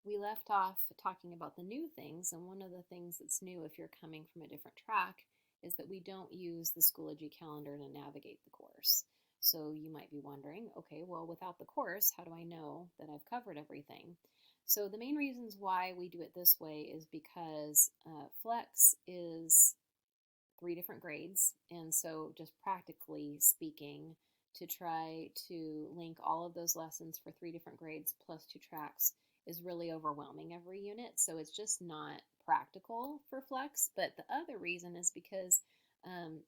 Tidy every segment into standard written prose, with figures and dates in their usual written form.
we left off talking about the new things, and one of the things that's new if you're coming from a different track is that we don't use the Schoology calendar to navigate the course. So you might be wondering, okay, well, without the course, how do I know that I've covered everything? So the main reasons why we do it this way is because Flex is 3 different grades, and so just practically speaking, to try to link all of those lessons for 3 different grades plus 2 tracks is really overwhelming every unit, so it's just not practical for Flex. But the other reason is because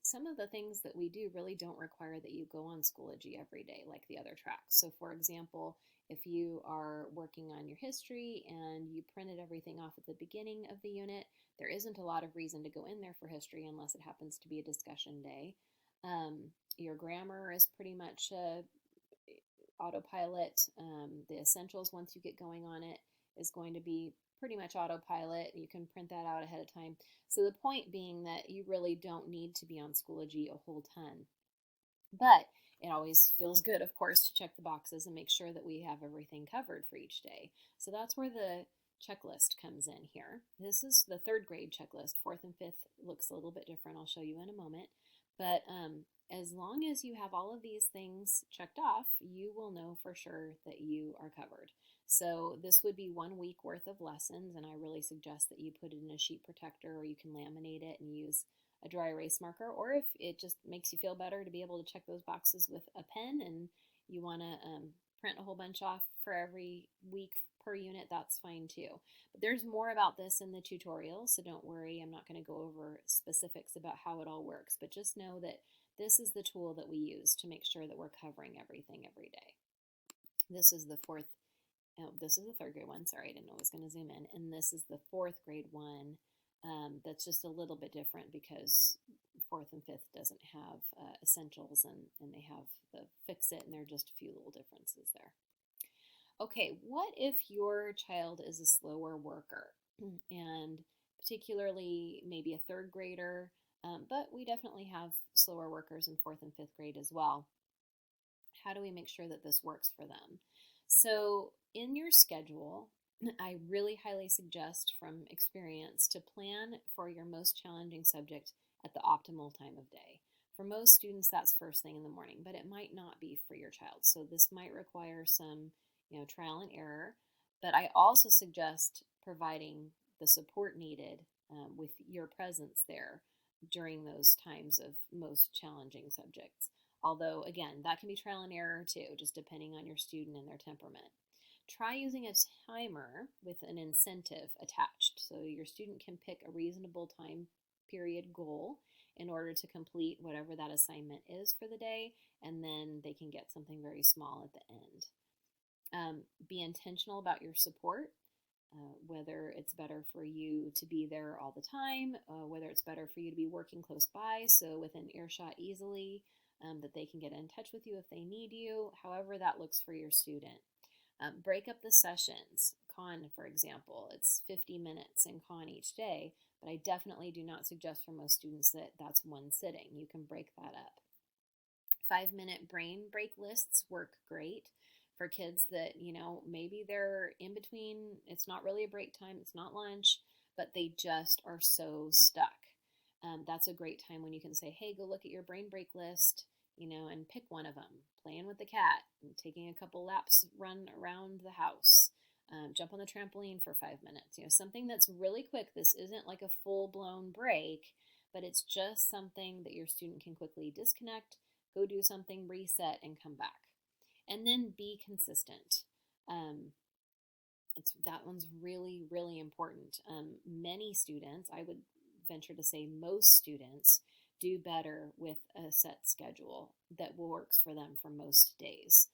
some of the things that we do really don't require that you go on Schoology every day like the other tracks. So for example, if you are working on your history and you printed everything off at the beginning of the unit, there isn't a lot of reason to go in there for history unless it happens to be a discussion day. Your grammar is pretty much autopilot. The essentials, once you get going on it, is going to be pretty much autopilot. You can print that out ahead of time. So the point being that you really don't need to be on Schoology a whole ton. But it always feels good, of course, to check the boxes and make sure that we have everything covered for each day. So that's where the checklist comes in here. This is the 3rd grade checklist. 4th and 5th looks a little bit different. I'll show you in a moment. But as long as you have all of these things checked off, you will know for sure that you are covered. So this would be 1 week worth of lessons, and I really suggest that you put it in a sheet protector, or you can laminate it and use a dry erase marker, or if it just makes you feel better to be able to check those boxes with a pen and you want to print a whole bunch off for every week per unit, that's fine too. But there's more about this in the tutorial, so don't worry, I'm not going to go over specifics about how it all works, but just know that this is the tool that we use to make sure that we're covering everything every day. This is the 3rd grade one, sorry, I didn't know I was going to zoom in, and this is the 4th grade one. That's just a little bit different because 4th and 5th doesn't have essentials, and they have the fix it, and there are just a few little differences there. Okay, what if your child is a slower worker and particularly maybe a 3rd grader, but we definitely have slower workers in 4th and 5th grade as well. How do we make sure that this works for them? So in your schedule, I really highly suggest from experience to plan for your most challenging subject at the optimal time of day. For most students, that's first thing in the morning, but it might not be for your child. So this might require some, trial and error. But I also suggest providing the support needed with your presence there during those times of most challenging subjects. Although, again, that can be trial and error too, just depending on your student and their temperament. Try using a timer with an incentive attached, so your student can pick a reasonable time period goal in order to complete whatever that assignment is for the day, and then they can get something very small at the end. Be intentional about your support, whether it's better for you to be there all the time, whether it's better for you to be working close by, so within earshot easily, that they can get in touch with you if they need you, however that looks for your student. Break up the sessions. Con, for example, it's 50 minutes in con each day, but I definitely do not suggest for most students that that's one sitting. You can break that up. 5-minute brain break lists work great for kids that, maybe they're in between, it's not really a break time, it's not lunch, but they just are so stuck. That's a great time when you can say, hey, go look at your brain break list, and pick one of them. Playing with the cat, taking a couple laps, run around the house, jump on the trampoline for 5 minutes. Something that's really quick. This isn't like a full-blown break, but it's just something that your student can quickly disconnect, go do something, reset, and come back. And then be consistent. That one's really, really important. Many students, I would venture to say most students, do better with a set schedule that works for them for most days.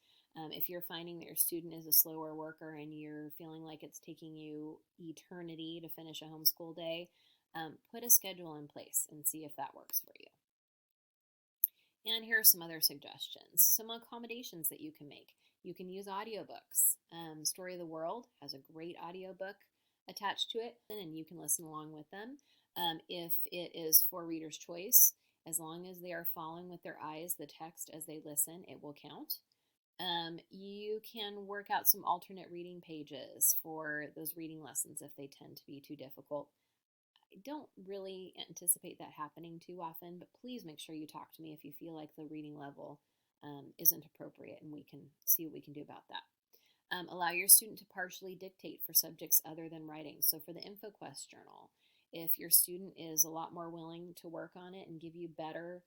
If you're finding that your student is a slower worker and you're feeling like it's taking you eternity to finish a homeschool day, put a schedule in place and see if that works for you. And here are some other suggestions, some accommodations that you can make. You can use audiobooks. Story of the World has a great audiobook attached to it, and you can listen along with them. If it is for reader's choice, as long as they are following with their eyes the text as they listen, it will count. You can work out some alternate reading pages for those reading lessons if they tend to be too difficult. I don't really anticipate that happening too often, but please make sure you talk to me if you feel like the reading level isn't appropriate, and we can see what we can do about that. Allow your student to partially dictate for subjects other than writing. So for the InfoQuest journal, if your student is a lot more willing to work on it and give you better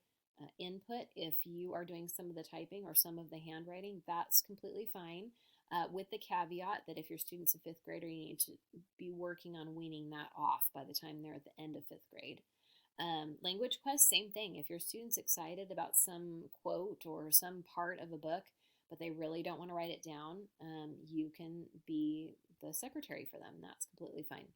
input, if you are doing some of the typing or some of the handwriting, that's completely fine. With the caveat that if your student's a fifth grader, you need to be working on weaning that off by the time they're at the end of fifth grade. Language Quest, same thing. If your student's excited about some quote or some part of a book, but they really don't want to write it down, you can be the secretary for them. That's completely fine.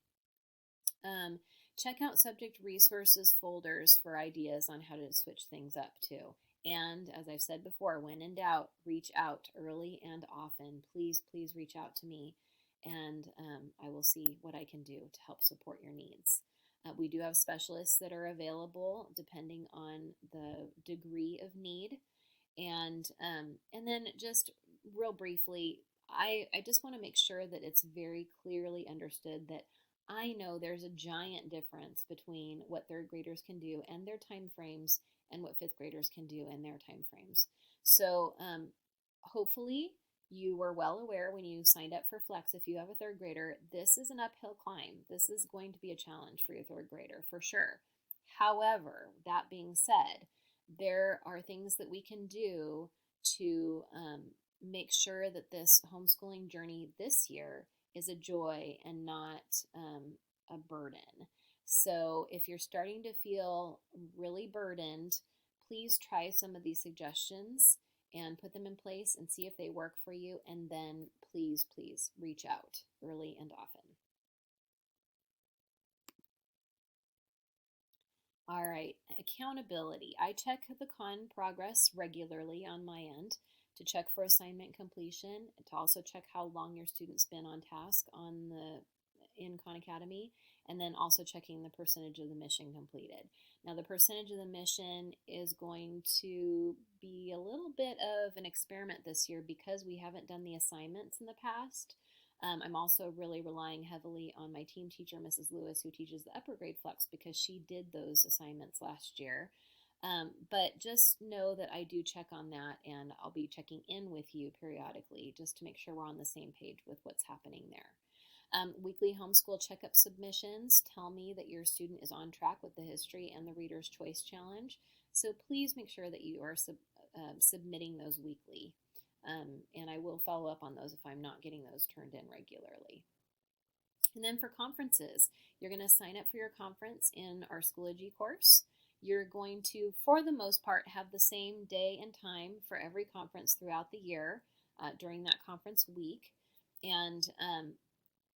Check out subject resources folders for ideas on how to switch things up too. And as I've said before, when in doubt, reach out early and often. Please, please reach out to me, and I will see what I can do to help support your needs. We do have specialists that are available depending on the degree of need. And then just real briefly, I just want to make sure that it's very clearly understood that I know there's a giant difference between what third graders can do and their time frames and what fifth graders can do in their time frames. So hopefully you were well aware when you signed up for Flex. If you have a third grader, this is an uphill climb. This is going to be a challenge for your third grader for sure. However, that being said, there are things that we can do to make sure that this homeschooling journey this year is a joy and not a burden. So if you're starting to feel really burdened, please try some of these suggestions and put them in place and see if they work for you. And then please, please reach out early and often. All right, accountability. I check the con progress regularly on my end to check for assignment completion, to also check how long your student's been on task in Khan Academy, and then also checking the percentage of the mission completed. Now, the percentage of the mission is going to be a little bit of an experiment this year because we haven't done the assignments in the past. I'm also really relying heavily on my team teacher, Mrs. Lewis, who teaches the upper grade Flex, because she did those assignments last year. But just know that I do check on that, and I'll be checking in with you periodically just to make sure we're on the same page with what's happening there. Weekly homeschool checkup submissions tell me that your student is on track with the history and the Reader's Choice Challenge. So please make sure that you are submitting those weekly. And I will follow up on those if I'm not getting those turned in regularly. And then for conferences, you're going to sign up for your conference in our Schoology course. You're going to, for the most part, have the same day and time for every conference throughout the year during that conference week. And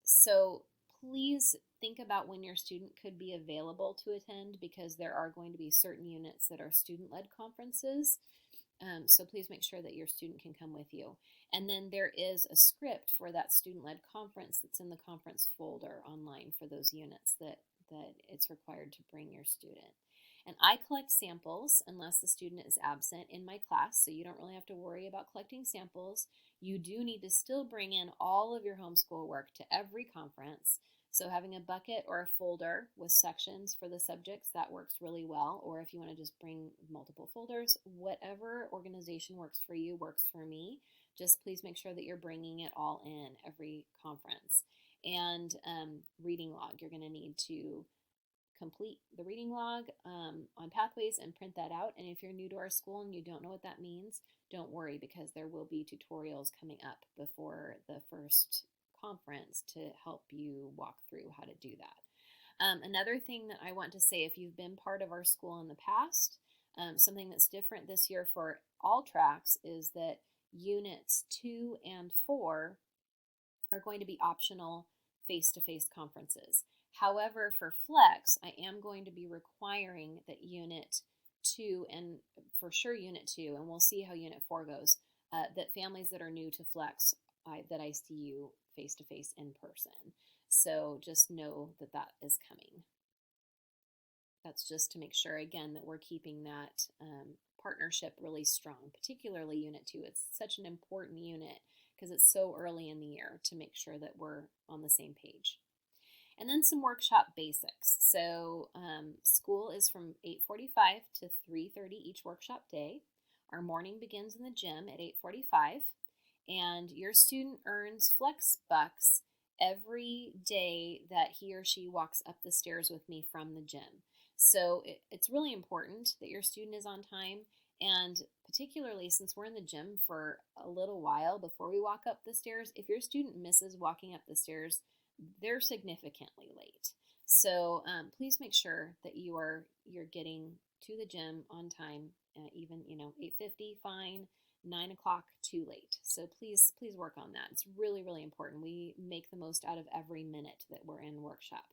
so please think about when your student could be available to attend, because there are going to be certain units that are student-led conferences. So please make sure that your student can come with you. And then there is a script for that student-led conference that's in the conference folder online for those units that it's required to bring your student. And I collect samples unless the student is absent in my class, so you don't really have to worry about collecting samples. You do need to still bring in all of your homeschool work to every conference. So having a bucket or a folder with sections for the subjects, that works really well. Or if you want to just bring multiple folders, whatever organization works for you works for me. Just please make sure that you're bringing it all in every conference. And reading log, you're going to need to complete the reading log on Pathways and print that out. And if you're new to our school and you don't know what that means, don't worry, because there will be tutorials coming up before the first conference to help you walk through how to do that. Another thing that I want to say, if you've been part of our school in the past, something that's different this year for all tracks is that units 2 and 4 are going to be optional face-to-face conferences. However, for Flex, I am going to be requiring that Unit 2, and for sure Unit 2, and we'll see how Unit 4 goes, that families that are new to Flex, that I see you face-to-face in person. So just know that that is coming. That's just to make sure, again, that we're keeping that partnership really strong, particularly Unit 2. It's such an important unit because it's so early in the year to make sure that we're on the same page. And then some workshop basics. So school is from 8:45 to 3:30 each workshop day. Our morning begins in the gym at 8:45, and your student earns Flex Bucks every day that he or she walks up the stairs with me from the gym. So it's really important that your student is on time, and particularly since we're in the gym for a little while before we walk up the stairs, if your student misses walking up the stairs, they're significantly late. So please make sure that you're getting to the gym on time. Even 8:50 fine, 9 o'clock too late. So please work on that. It's really important. We make the most out of every minute that we're in workshop.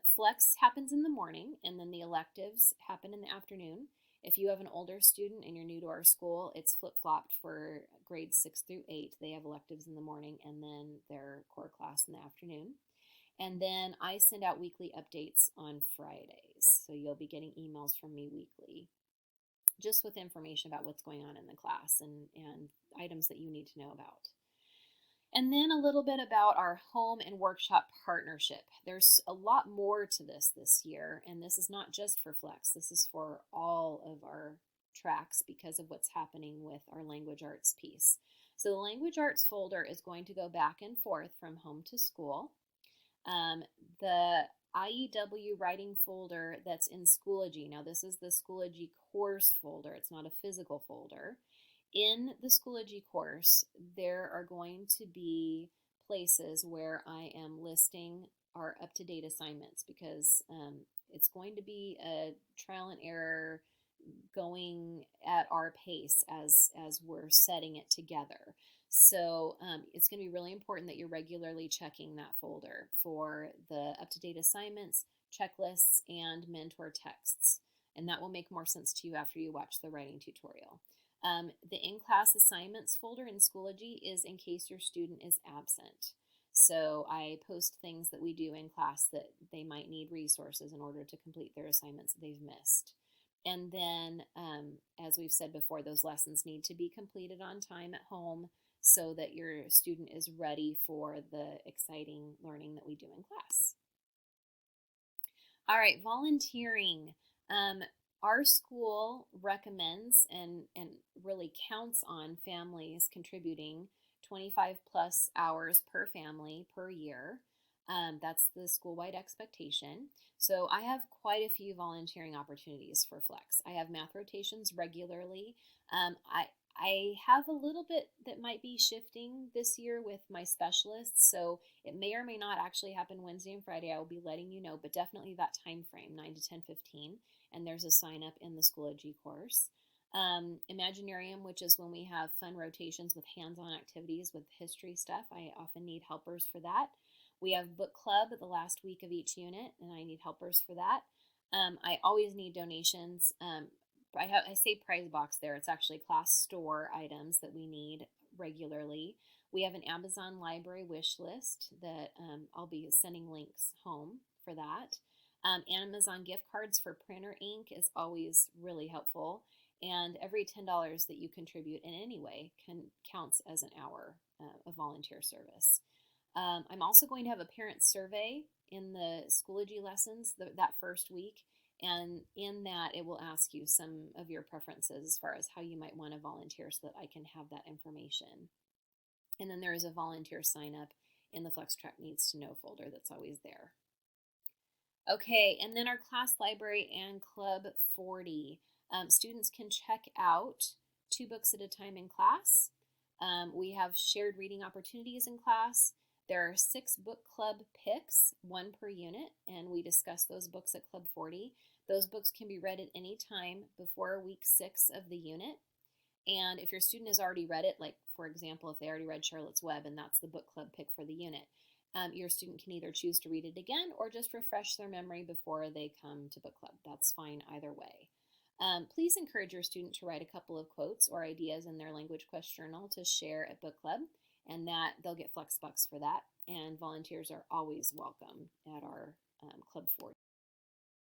Flex happens in the morning, and then the electives happen in the afternoon. If you have an older student and you're new to our school, it's flip-flopped for grades 6 through 8. They have electives in the morning and then their core class in the afternoon. And then I send out weekly updates on Fridays. So you'll be getting emails from me weekly, just with information about what's going on in the class and items that you need to know about. And then a little bit about our home and workshop partnership. There's a lot more to this year, and this is not just for Flex. This is for all of our tracks because of what's happening with our language arts piece. So the language arts folder is going to go back and forth from home to school. The IEW writing folder that's in Schoology. Now this is the Schoology course folder. It's not a physical folder. In the Schoology course, there are going to be places where I am listing our up-to-date assignments because it's going to be a trial and error going at our pace as we're setting it together. So it's going to be really important that you're regularly checking that folder for the up-to-date assignments, checklists, and mentor texts. And that will make more sense to you after you watch the writing tutorial. The in-class assignments folder in Schoology is in case your student is absent. So I post things that we do in class that they might need resources in order to complete their assignments that they've missed. And then, as we've said before, those lessons need to be completed on time at home so that your student is ready for the exciting learning that we do in class. All right, volunteering. Our school recommends and really counts on families contributing 25 plus hours per family per year. That's the school-wide expectation. So I have quite a few volunteering opportunities for Flex. I have math rotations regularly. I have a little bit that might be shifting this year with my specialists, so it may or may not actually happen Wednesday and Friday. I will be letting you know, but definitely that time frame, 9 to 10:15, and there's a sign up in the Schoology course. Imaginarium, which is when we have fun rotations with hands-on activities with history stuff. I often need helpers for that. We have book club the last week of each unit, and I need helpers for that. I always need donations. I say prize box there. It's actually class store items that we need regularly. We have an Amazon library wish list that I'll be sending links home for that. Amazon gift cards for printer ink is always really helpful. And every $10 that you contribute in any way counts as an hour of volunteer service. I'm also going to have a parent survey in the Schoology lessons that first week. And in that, it will ask you some of your preferences as far as how you might want to volunteer so that I can have that information. And then there is a volunteer sign up in the FlexTrack Needs to Know folder that's always there. Okay, and then our class library and Club 40. Students can check out 2 books at a time in class. We have shared reading opportunities in class. There are 6 book club picks, 1 per unit, and we discuss those books at Club 40. Those books can be read at any time before week 6 of the unit. And if your student has already read it, like for example, if they already read Charlotte's Web and that's the book club pick for the unit, your student can either choose to read it again or just refresh their memory before they come to book club. That's fine either way. Please encourage your student to write a couple of quotes or ideas in their language quest journal to share at book club, and that they'll get Flex Bucks for that. And volunteers are always welcome at our Club 40.